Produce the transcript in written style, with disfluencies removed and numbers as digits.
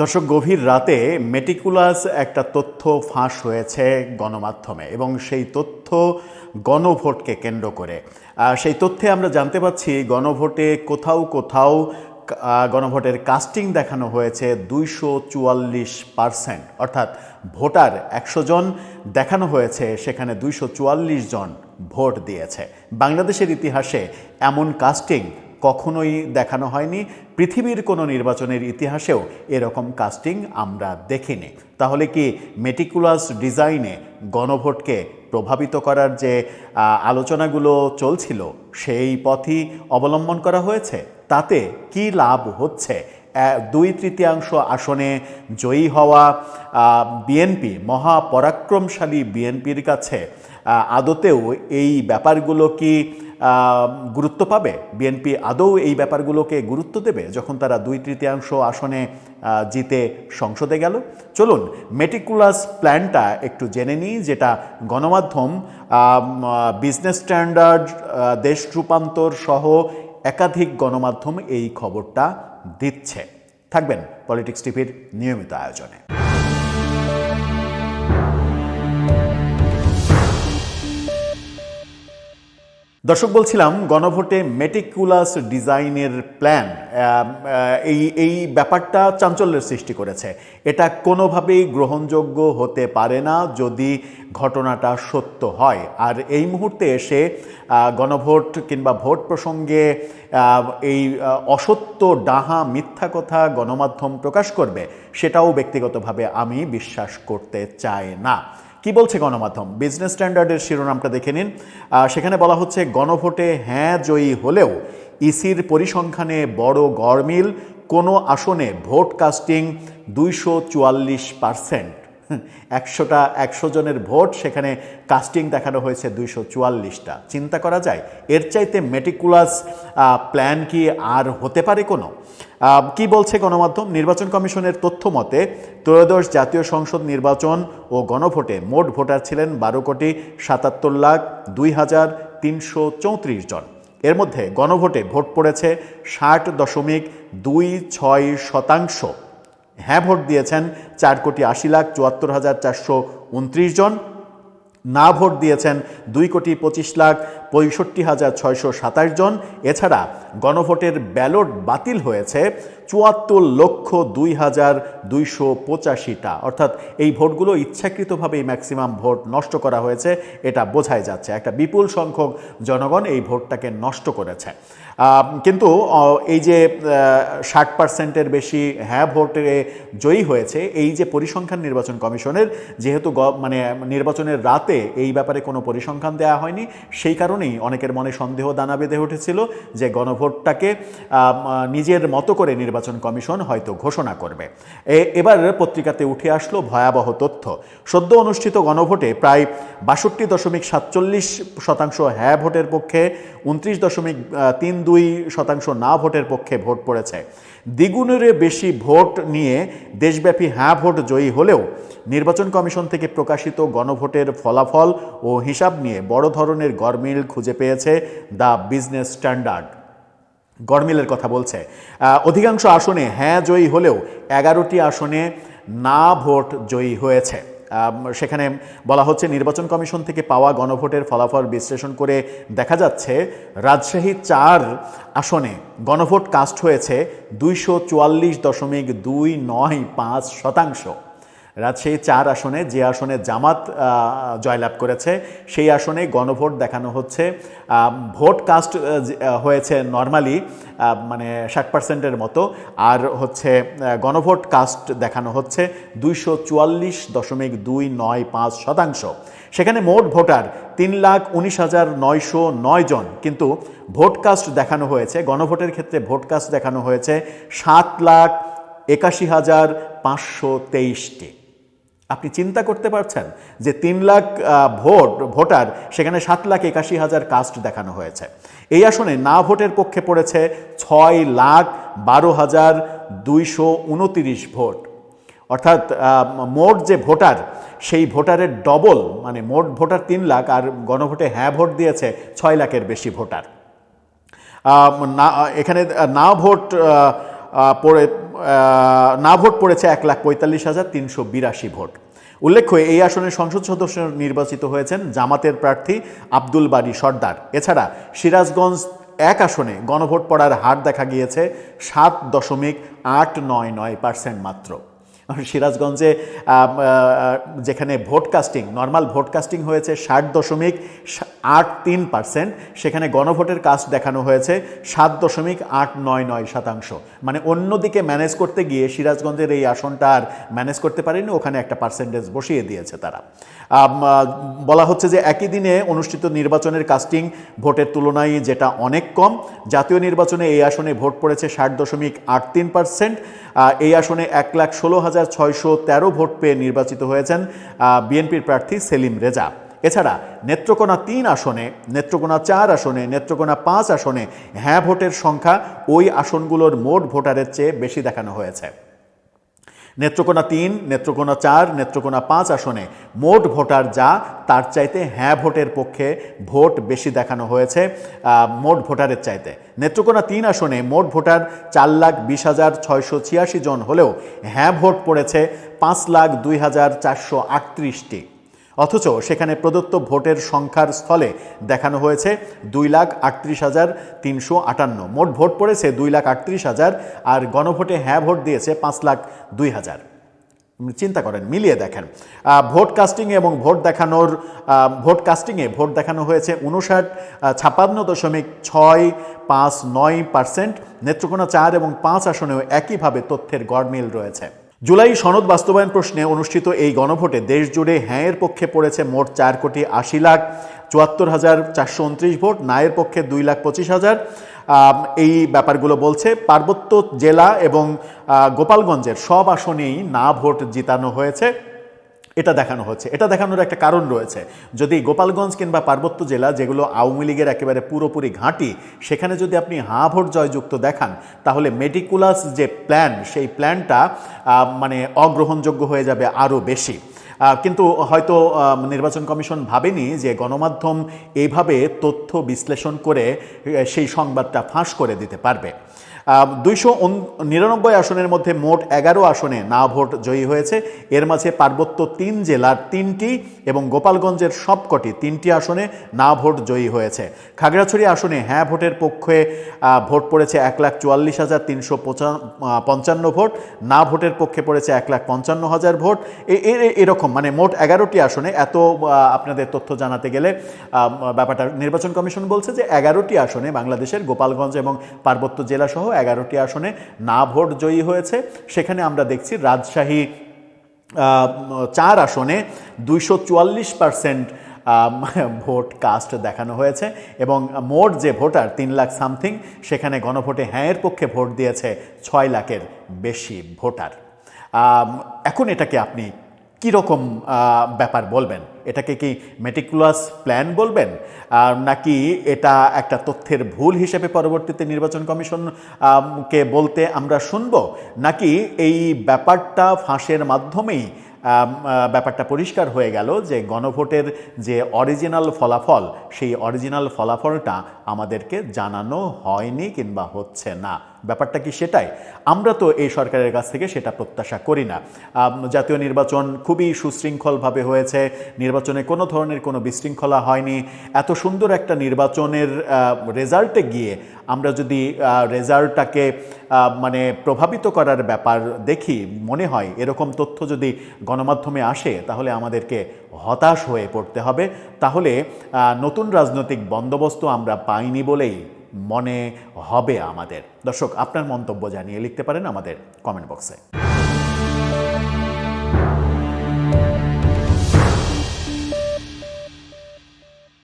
দর্শক, গভীর রাতে মেটিকুলাস একটা তথ্য ফাঁস হয়েছে গণমাধ্যমে এবং সেই তথ্য গণভোটকে কেন্দ্র করে। সেই তথ্যে আমরা জানতে পাচ্ছি গণভোটে কোথাও কোথাও গণভোটের কাস্টিং দেখানো হয়েছে 244%, অর্থাৎ ভোটার 100 জন দেখানো হয়েছে, সেখানে 244 জন ভোট দিয়েছে। বাংলাদেশের ইতিহাসে এমন কাস্টিং কখনোই দেখানো হয়নি, পৃথিবীর কোনো নির্বাচনের ইতিহাসেও এরকম কাস্টিং আমরা দেখিনি। তাহলে কি মেটিকুলাস ডিজাইনে গণভোটকে প্রভাবিত করার যে আলোচনাগুলো চলছিল সেই পথই অবলম্বন করা হয়েছে? তাতে কি লাভ হচ্ছে? 2/3 আসনে জয়ী হওয়া বিএনপি, মহাপরাক্রমশালী বিএনপির কাছে আদতেও এই ব্যাপারগুলো কি গুরুত্ব পাবে? বিএনপি আদৌ এই ব্যাপারগুলোকে গুরুত্ব দেবে যখন তারা 2/3 আসনে জিতে সংসদে গেল? চলুন মেটিকুলাস প্ল্যানটা একটু জেনে নিই, যেটা গণমাধ্যম, বিজনেস স্ট্যান্ডার্ড, দেশ রূপান্তর সহ একাধিক গণমাধ্যম এই খবরটা দিচ্ছে। থাকবেন পলিটিক্স টিভির নিয়মিত আয়োজনে। দর্শক, বলছিলাম গণভোটে মেটিকুলাস ডিজাইনের প্ল্যান এই ব্যাপারটা চাঞ্চল্যের সৃষ্টি করেছে। এটা কোনোভাবেই গ্রহণযোগ্য হতে পারে না যদি ঘটনাটা সত্য হয়। আর এই মুহূর্তে এসে গণভোট কিংবা ভোট প্রসঙ্গে এই অসত্য, ডাহা, মিথ্যা কথা গণমাধ্যম প্রকাশ করবে, সেটাও ব্যক্তিগতভাবে আমি বিশ্বাস করতে চাই না। কি বলছে গণমাধ্যম? বিজনেস স্ট্যান্ডার্ডের শিরোনামটা দেখে নিন। সেখানে বলা হচ্ছে, গণভোটে হ্যাঁ জয়ী হলেও ইসির পরিসংখ্যানে বড় গড়মিল, কোনো আসনে ভোট কাস্টিং 244%। 100 জনের ভোট, সেখানে কাস্টিং দেখানো হয়েছে 244টা। চিন্তা করা যায় এর চাইতে মেটিকুলাস প্ল্যান কি আর হতে পারে কোনো? কি বলছে গণমাধ্যম? নির্বাচন কমিশনের তথ্য মতে ত্রয়োদশ জাতীয় সংসদ নির্বাচন ও গণভোটে মোট ভোটার ছিলেন 12,77,2,334 জন। এর মধ্যে গণভোটে ভোট পড়েছে 60.26%। হ্যাঁ ভোট দিয়েছেন 4,80,74,429 জন। না ভোট দিয়েছেন 2,25,65,627 জন। এছাড়া গণভোটের ব্যালট বাতিল হয়েছে 74,02,285টা। অর্থাৎ এই ভোটগুলো ইচ্ছাকৃতভাবেই ম্যাক্সিমাম ভোট নষ্ট করা হয়েছে, এটা বোঝাই যাচ্ছে। একটা বিপুল সংখ্যক জনগণ এই ভোটটাকে নষ্ট করেছে। কিন্তু এই যে 60%-এর বেশি হ্যাঁ ভোটে জয়ী হয়েছে, এই যে পরিসংখ্যান নির্বাচন কমিশনের, যেহেতু নির্বাচনের রাতে এই ব্যাপারে কোনো পরিসংখ্যান দেওয়া হয়নি, সেই কারণেই অনেকের মনে সন্দেহ দানা বেঁধে উঠেছিল যে গণভোটটাকে নিজের মতো করে নির্বাচন কমিশন হয়তো ঘোষণা করবে। এবার পত্রিকাতে উঠে আসলো ভয়াবহ তথ্য। সদ্য অনুষ্ঠিত গণভোটে প্রায় 62.47% হ্যাঁ ভোটের পক্ষে, 29.32% না ভোটের পক্ষে ভোট পড়েছে। দ্বিগুণের বেশি ভোট নিয়ে দেশব্যাপী হ্যাঁ ভোট জয়ী হলেও নির্বাচন কমিশন থেকে প্রকাশিত গণভোটের ফলাফল ও হিসাব নিয়ে বড় ধরনের গড়মিল খুঁজে পেয়েছে দ্য বিজনেস স্ট্যান্ডার্ড। গড়মিলের কথা বলছে, অধিকাংশ আসনে হ্যাঁ জয়ী হলেও 11টি আসনে না ভোট জয়ী হয়েছে। সেখানে বলা হচ্ছে, নির্বাচন কমিশন থেকে পাওয়া গণভোটের ফলাফল বিশ্লেষণ করে দেখা যাচ্ছে রাজশাহী 4 আসনে গণভোট কাস্ট হয়েছে 244.295%। রাজশাহী 4 আসনে, যে আসনে জামাত জয়লাভ করেছে, সেই আসনে গণভোট দেখানো হচ্ছে, ভোট কাস্ট হয়েছে নর্মালি মানে 60%-এর মতো, আর হচ্ছে গণভোট কাস্ট দেখানো হচ্ছে 244.295%। সেখানে মোট ভোটার 3,19,909 জন, কিন্তু ভোট কাস্ট দেখানো হয়েছে, গণভোটের ক্ষেত্রে ভোট কাস্ট দেখানো হয়েছে 7,81,523টি। আপনি চিন্তা করতে পারছেন যে 3 লাখ ভোটার, সেখানে 7,81,000 কাস্ট দেখানো হয়েছে। এই আসনে না ভোটের পক্ষে পড়েছে 6,12,229 ভোট। অর্থাৎ মোট যে ভোটার, সেই ভোটারের ডবল, মানে মোট ভোটার 3 লাখ, আর গণভোটে হ্যাঁ ভোট দিয়েছে 6 লাখের বেশি ভোটার। এখানে না ভোট না ভোট পড়েছে 1,45,382 ভোট। উল্লেখ্য, এই আসনের সংসদ সদস্য নির্বাচিত হয়েছেন জামাতের প্রার্থী আব্দুল বারী সর্দার। এছাড়া সিরাজগঞ্জ 1 আসনে গণভোট পড়ার হার দেখা গিয়েছে 7.899% মাত্র। সিরাজগঞ্জে যেখানে নর্মাল ভোট কাস্টিং হয়েছে 60.83%, সেখানে গণভোটের কাস্ট দেখানো হয়েছে 7.899%। মানে অন্যদিকে ম্যানেজ করতে গিয়ে সিরাজগঞ্জের এই আসনটা আর ম্যানেজ করতে পারেনি, ওখানে একটা পার্সেন্টেজ বসিয়ে দিয়েছে তারা। বলা হচ্ছে যে একই দিনে অনুষ্ঠিত নির্বাচনের কাস্টিং ভোটের তুলনায় যেটা অনেক কম। জাতীয় নির্বাচনে এই আসনে ভোট পড়েছে 60.83%। এই আসনে 1,16,613 ভোট পেয়ে নির্বাচিত হয়েছেন বিএনপির প্রার্থী সেলিম রেজা। এছাড়া নেত্রকোনা 3 আসনে, নেত্রকোনা 4 আসনে, নেত্রকোনা 5 আসনে হ্যাঁ ভোটের সংখ্যা ওই আসনগুলোর মোট ভোটারের চেয়ে বেশি দেখানো হয়েছে। নেত্রকোনা 3, নেত্রকোনা 4, নেত্রকোনা 5 আসনে মোট ভোটার যা তার চাইতে হ্যাঁ ভোটের পক্ষে ভোট বেশি দেখানো হয়েছে মোট ভোটারের চাইতে। নেত্রকোনা 3 আসনে মোট ভোটার 4,20,686 জন হলেও হ্যাঁ ভোট পড়েছে 5,02,438টি। অথচ সেখানে প্রদত্ত ভোটের সংখ্যার স্থলে দেখানো হয়েছে 2,38,358। মোট ভোট পড়েছে 2,38,000 আর গণভোটে হ্যাঁ ভোট দিয়েছে 5,02,000। চিন্তা করেন, মিলিয়ে দেখেন। ভোট কাস্টিংয়ে ভোট দেখানো হয়েছে 56.659%। নেত্রকোনা 4 এবং 5 আসনেও একইভাবে তথ্যের গড়মিল রয়েছে। জুলাই সনদ বাস্তবায়ন প্রশ্নে অনুষ্ঠিত এই গণভোটে দেশ জুড়ে হ্যাঁয়ের পক্ষে পড়েছে মোট 4,80,74,429 ভোট, নায়ের পক্ষে 2,25,000। এই ব্যাপারগুলো বলছে। পার্বত্য জেলা এবং গোপালগঞ্জের সব আসনেই না ভোট জিতানো হয়েছে, এটা দেখানো হচ্ছে। এটা দেখানোর একটা কারণ রয়েছে। যদি গোপালগঞ্জ কিংবা পার্বত্য জেলা, যেগুলো আওয়ামী লীগের একেবারে পুরোপুরি ঘাঁটি, সেখানে যদি আপনি হাঁ ভোট জয়যুক্ত দেখান, তাহলে মেটিকুলাস যে প্ল্যান, সেই প্ল্যানটা মানে অগ্রহণযোগ্য হয়ে যাবে আরও বেশি। কিন্তু হয়তো নির্বাচন কমিশন ভাবেনি যে গণমাধ্যম এইভাবে তথ্য বিশ্লেষণ করে সেই সংবাদটা ফাঁস করে দিতে পারবে। 299 আসনের মধ্যে মোট 11 আসনে না ভোট জয়ী হয়েছে। এর মাঝে পার্বত্য 3 জেলার 3টি এবং গোপালগঞ্জের সবকটি 3টি আসনে না ভোট জয়ী হয়েছে। খাগড়াছড়ি আসনে হ্যাঁ ভোটের পক্ষে ভোট পড়েছে 1,44,355 ভোট, না ভোটের পক্ষে পড়েছে 1,55,000 ভোট। এরকম মানে মোট 11টি আসনে। এত আপনাদের তথ্য জানাতে গেলে ব্যাপারটা নির্বাচন কমিশন বলছে যে 11টি আসনে বাংলাদেশের গোপালগঞ্জ এবং পার্বত্য জেলা সহ 11টি আসনে না ভোট জয়ী হয়েছে। সেখানে আমরা দেখছি রাজশাহী 4 আসনে 244% ভোট কাস্ট দেখানো হয়েছে এবং মোট যে ভোটার 3 লাখ সামথিং, সেখানে গণভোটে হ্যাঁয়ের পক্ষে ভোট দিয়েছে 6 লাখের বেশি ভোটার। এখন এটাকে আপনি কীরকম ব্যাপার বলবেন? এটাকে কি মেটিকুলাস প্ল্যান বলবেন, নাকি এটা একটা তথ্যের ভুল হিসেবে পরবর্তীতে নির্বাচন কমিশনকে বলতে আমরা শুনব, নাকি এই ব্যাপারটা ফাঁসের মাধ্যমেই ব্যাপারটা পরিষ্কার হয়ে গেল যে গণভোটের যে অরিজিনাল ফলাফল, সেই অরিজিনাল ফলাফলটা আমাদেরকে জানানো হয়নি কিংবা হচ্ছে না? ব্যাপারটা কি সেটাই? আমরা তো এই সরকারের কাছ থেকে সেটা প্রত্যাশা করি না। জাতীয় নির্বাচন খুবই সুশৃঙ্খলভাবে হয়েছে, নির্বাচনে কোনো ধরনের কোনো বিশৃঙ্খলা হয়নি। এত সুন্দর একটা নির্বাচনের রেজাল্টে গিয়ে আমরা যদি রেজাল্টটাকে মানে প্রভাবিত করার ব্যাপার দেখি, মনে হয় এরকম তথ্য যদি গণমাধ্যমে আসে তাহলে আমাদেরকে হতাশ হয়ে পড়তে হবে। তাহলে নতুন রাজনৈতিক বন্দোবস্ত আমরা পাইনি বলেই মনে হবে আমাদের। দর্শক, আপনার মন্তব্য জানিয়ে লিখতে পারেন আমাদের কমেন্ট বক্সে।